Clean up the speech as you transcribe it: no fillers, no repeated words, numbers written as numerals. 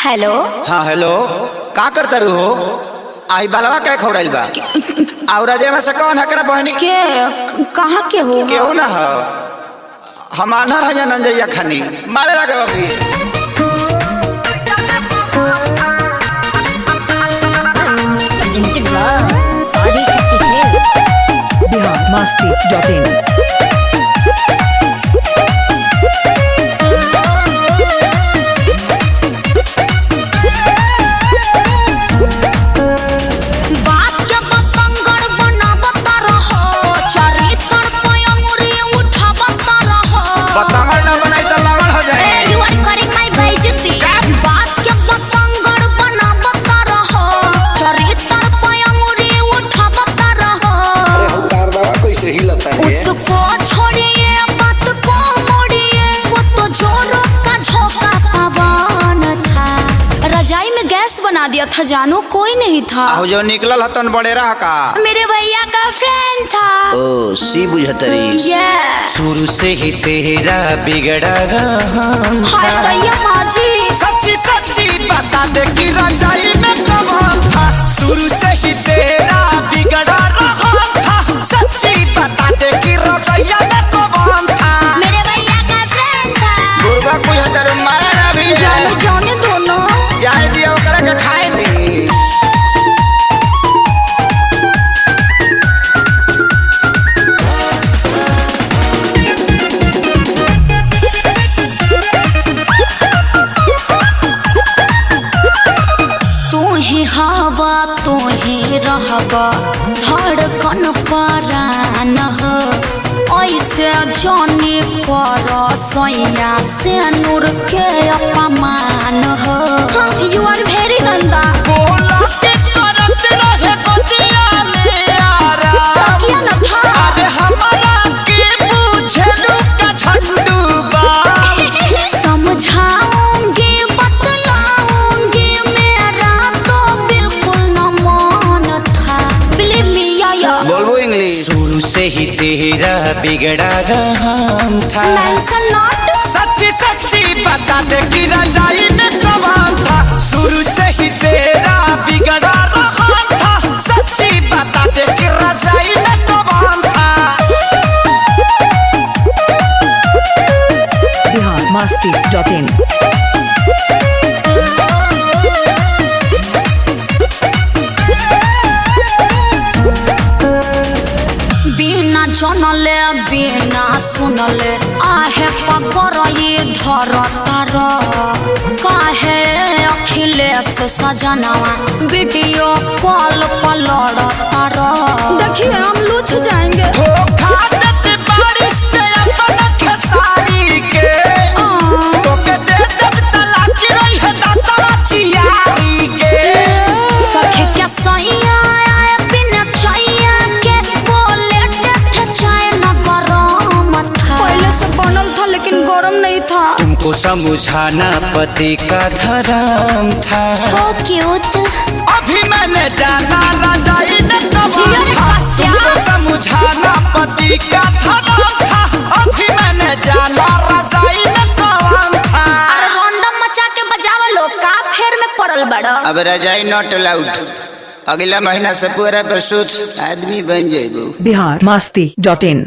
Hello. हाँ hello, का करता रू हो? आई बालवा क्या खौराइल बा? और राजे में से कौन हकरा बहनी के कहाँ के हो? केहू ना हो, हम आन्हर है नंजैया खानी मारे लगे अभी। biharmasti.in दिया था जानो कोई नहीं था। जो निकलल हतन बड़ेरा का मेरे भैया का फ्रेंड था। ओ सी बुझतरी शुरू से ही तेरा बिगड़ा रहा हाय गैया माजी, सच्ची सच्ची बता दे कि रजाई में कौन था। शुरू से ही तेरा बिगड़ा रहा था, सच्ची बता दे कि रजाई में कौन था। मेरे भैया का फ्रेंड था। गुरबा कोई हतर मारा ना भी जाने जाने दोनों जाए दिया ओकरा के खाए दी। हवा तो ही रहबा धड़कन परान हो, ऐसे जाने कर सोया से नूर के अपमान हो। यू आर वेरी गंदा। किया न था? अरे हमारा के पूछलू का झंडू बा। समझाऊंगी बतलाऊंगी मेरा तो बिल्कुल न मन था। बिलीव मी या बोलबो इंग्लिश। शुरू से ही तेरा बिगड़ा रहा था। Mention not. सच्ची सच्ची बता दे कि रजाई में कौन था। शुरू से ही तेरा बिगड़ा रहा था, सच्ची बता दे कि रजाई में कौन था। biharmasti.in बिना जनले बिना सुनले आहे पकड़े धर तार। काहे अखिलेश सजनवा वीडियो कॉल पर लड़ तार। देखिए हम लूझ जाएंगे। तुमको समझाना पति का धर्म था। क्यूट। अभी मैंने जाना रजाई में कौन था। तुमको समझाना पति का धर्म था। अभी मैंने जाना रजाई में कौन था। अरे रैंडम मचा के बजावा लो का फेर में पड़ल बड़ा। अब रजाई नॉट अलाउड। अगला महीना से पूरा प्रसूत आदमी बन जाएगो। biharmasti.in